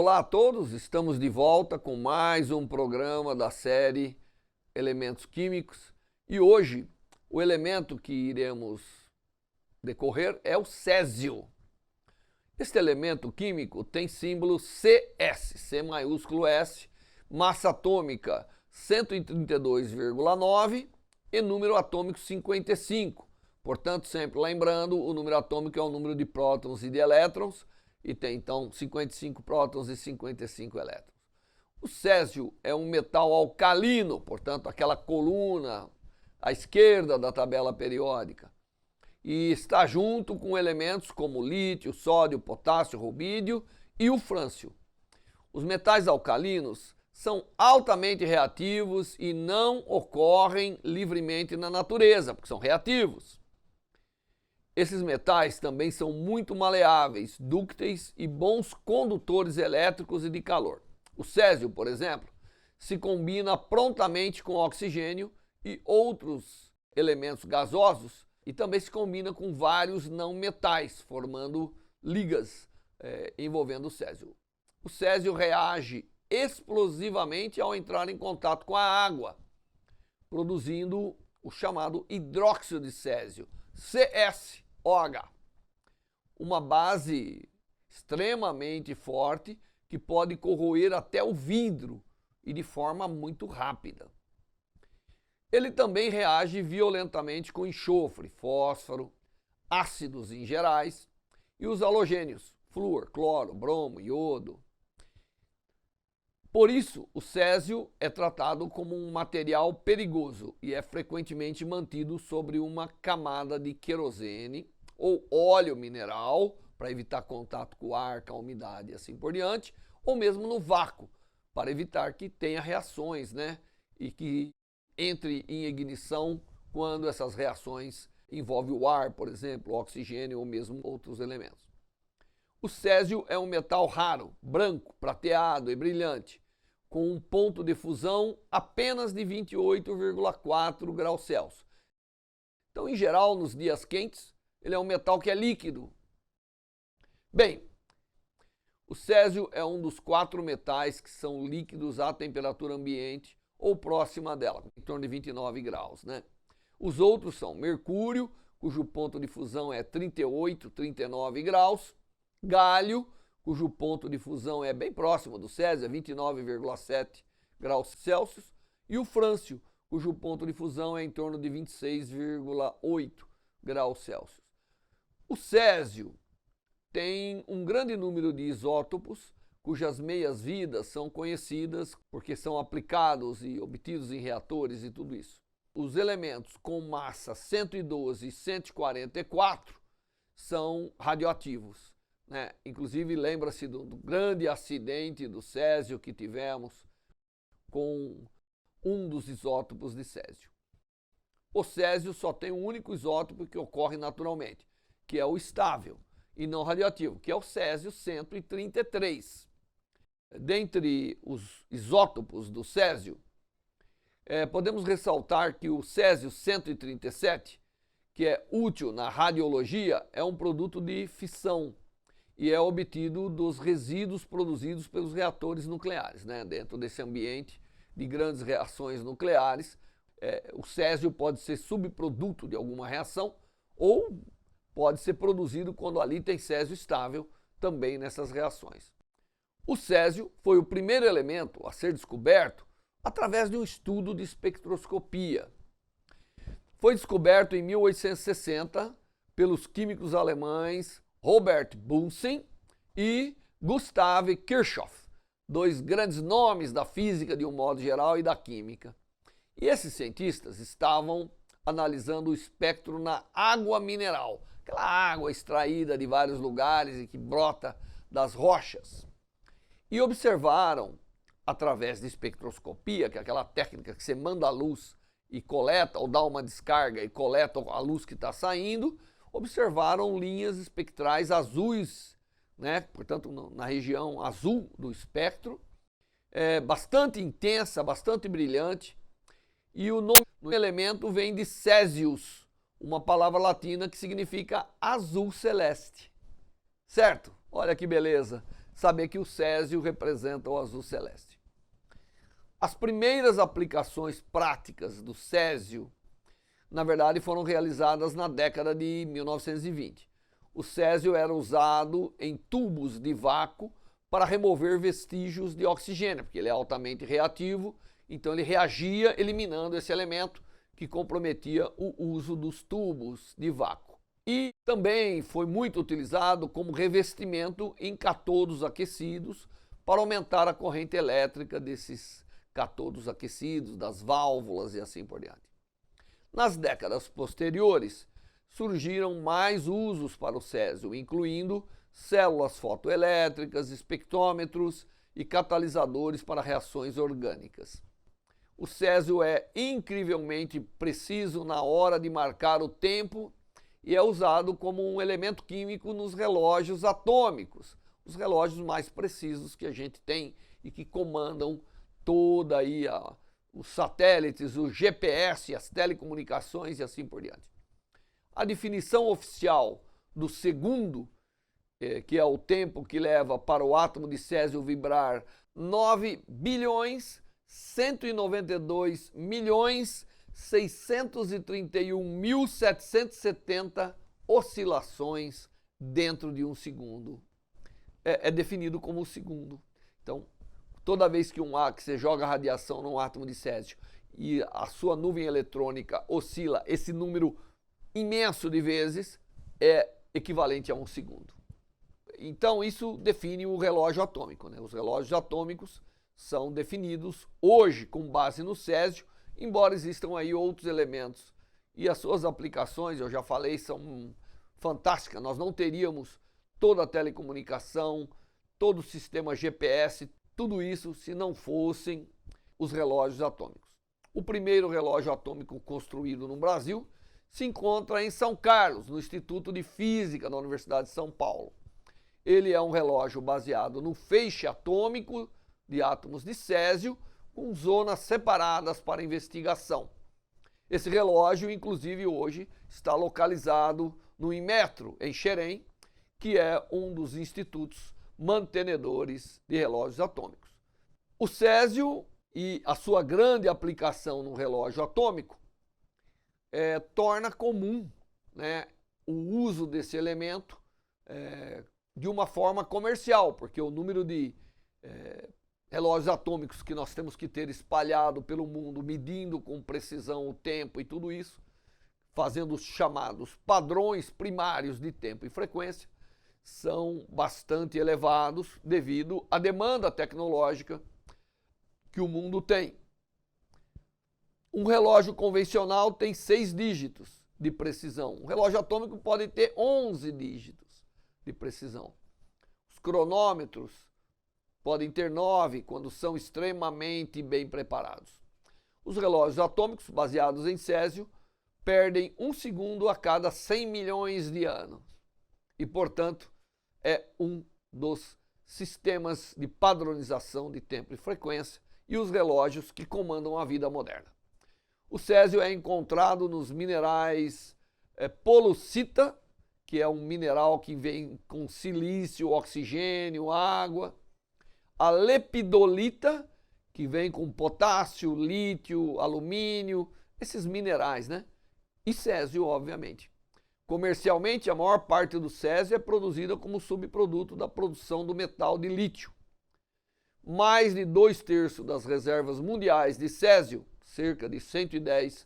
Olá a todos, estamos de volta com mais um programa da série Elementos Químicos e hoje o elemento que iremos decorrer é o césio. Este elemento químico tem símbolo CS, C maiúsculo S, massa atômica 132,9 e número atômico 55. Portanto, sempre lembrando, o número atômico é o número de prótons e de elétrons, e tem então 55 prótons e 55 elétrons. O césio é um metal alcalino, portanto, aquela coluna à esquerda da tabela periódica, e está junto com elementos como lítio, sódio, potássio, rubídio e o frâncio. Os metais alcalinos são altamente reativos e não ocorrem livremente na natureza, porque são reativos. Esses metais também são muito maleáveis, dúcteis e bons condutores elétricos e de calor. O césio, por exemplo, se combina prontamente com oxigênio e outros elementos gasosos e também se combina com vários não metais, formando ligas envolvendo o césio. O césio reage explosivamente ao entrar em contato com a água, produzindo o chamado hidróxido de césio, CSOH, uma base extremamente forte que pode corroer até o vidro e de forma muito rápida. Ele também reage violentamente com enxofre, fósforo, ácidos em gerais e os halogênios, flúor, cloro, bromo, iodo. Por isso, o césio é tratado como um material perigoso e é frequentemente mantido sobre uma camada de querosene ou óleo mineral para evitar contato com o ar, com a umidade e assim por diante, ou mesmo no vácuo, para evitar que tenha reações, e que entre em ignição quando essas reações envolvem o ar, por exemplo, o oxigênio ou mesmo outros elementos. O césio é um metal raro, branco, prateado e brilhante, com um ponto de fusão apenas de 28,4 graus Celsius. Então, em geral, nos dias quentes, ele é um metal que é líquido. Bem, o césio é um dos 4 metais que são líquidos à temperatura ambiente ou próxima dela, em torno de 29 graus. Os outros são mercúrio, cujo ponto de fusão é 38, 39 graus, gálio, cujo ponto de fusão é bem próximo do césio, é 29,7 graus Celsius, e o frâncio, cujo ponto de fusão é em torno de 26,8 graus Celsius. O césio tem um grande número de isótopos, cujas meias-vidas são conhecidas porque são aplicados e obtidos em reatores e tudo isso. Os elementos com massa 112 e 144 são radioativos. Inclusive, lembra-se do grande acidente do césio que tivemos com um dos isótopos de césio. O césio só tem um único isótopo que ocorre naturalmente, que é o estável e não radioativo, que é o césio 133. Dentre os isótopos do césio, podemos ressaltar que o césio 137, que é útil na radiologia, é um produto de fissão e é obtido dos resíduos produzidos pelos reatores nucleares. Dentro desse ambiente de grandes reações nucleares, o césio pode ser subproduto de alguma reação ou pode ser produzido quando ali tem césio estável também nessas reações. O césio foi o primeiro elemento a ser descoberto através de um estudo de espectroscopia. Foi descoberto em 1860 pelos químicos alemães Robert Bunsen e Gustav Kirchhoff, 2 grandes nomes da física de um modo geral e da química. E esses cientistas estavam analisando o espectro na água mineral, aquela água extraída de vários lugares e que brota das rochas. E observaram, através de espectroscopia, que é aquela técnica que você manda a luz e coleta, ou dá uma descarga e coleta a luz que está saindo, observaram linhas espectrais azuis, portanto, na região azul do espectro, bastante intensa, bastante brilhante, e o nome do elemento vem de césius, uma palavra latina que significa azul celeste. Certo? Olha que beleza! saber que o césio representa o azul celeste. As primeiras aplicações práticas do césio, na verdade, foram realizadas na década de 1920. O césio era usado em tubos de vácuo para remover vestígios de oxigênio, porque ele é altamente reativo, então ele reagia eliminando esse elemento que comprometia o uso dos tubos de vácuo. E também foi muito utilizado como revestimento em catodos aquecidos para aumentar a corrente elétrica desses catodos aquecidos, das válvulas e assim por diante. Nas décadas posteriores, surgiram mais usos para o césio, incluindo células fotoelétricas, espectrômetros e catalisadores para reações orgânicas. O césio é incrivelmente preciso na hora de marcar o tempo e é usado como um elemento químico nos relógios atômicos, os relógios mais precisos que a gente tem e que comandam toda aí os satélites, o GPS, as telecomunicações e assim por diante. A definição oficial do segundo, que é o tempo que leva para o átomo de césio vibrar 9.192.631.770 oscilações dentro de um segundo. É definido como o segundo. Então, toda vez que você joga radiação num átomo de césio e a sua nuvem eletrônica oscila esse número imenso de vezes, é equivalente a um segundo. Então isso define o relógio atômico, né? Os relógios atômicos são definidos hoje com base no césio, embora existam aí outros elementos. E as suas aplicações, eu já falei, são fantásticas. Nós não teríamos toda a telecomunicação, todo o sistema GPS, tudo isso se não fossem os relógios atômicos. O primeiro relógio atômico construído no Brasil se encontra em São Carlos, no Instituto de Física da Universidade de São Paulo. Ele é um relógio baseado no feixe atômico de átomos de césio, com zonas separadas para investigação. Esse relógio, inclusive, hoje está localizado no Inmetro, em Xerém, que é um dos institutos mantenedores de relógios atômicos. O césio e a sua grande aplicação no relógio atômico torna comum, né, o uso desse elemento de uma forma comercial, porque o número de relógios atômicos que nós temos que ter espalhado pelo mundo, medindo com precisão o tempo e tudo isso, fazendo os chamados padrões primários de tempo e frequência, são bastante elevados devido à demanda tecnológica que o mundo tem. Um relógio convencional tem 6 dígitos de precisão. Um relógio atômico pode ter 11 dígitos de precisão. Os cronômetros podem ter 9 quando são extremamente bem preparados. Os relógios atômicos baseados em césio perdem 1 segundo a cada 100 milhões de anos. E, portanto, é um dos sistemas de padronização de tempo e frequência e os relógios que comandam a vida moderna. O césio é encontrado nos minerais polucita, que é um mineral que vem com silício, oxigênio, água. A lepidolita, que vem com potássio, lítio, alumínio, esses minerais, né? E césio, obviamente. Comercialmente, a maior parte do césio é produzida como subproduto da produção do metal de lítio. Mais de 2/3 das reservas mundiais de césio, cerca de 110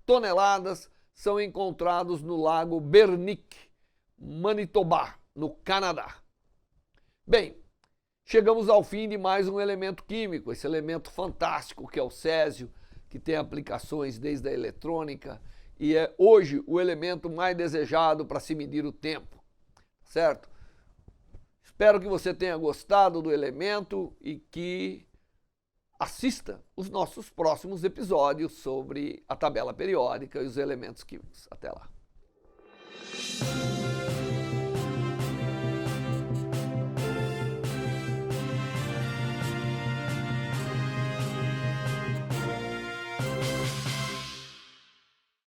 toneladas, são encontrados no lago Bernick, Manitoba, no Canadá. Bem, chegamos ao fim de mais um elemento químico, esse elemento fantástico que é o césio, que tem aplicações desde a eletrônica e é hoje o elemento mais desejado para se medir o tempo, certo? Espero que você tenha gostado do elemento e que assista os nossos próximos episódios sobre a tabela periódica e os elementos químicos. Até lá.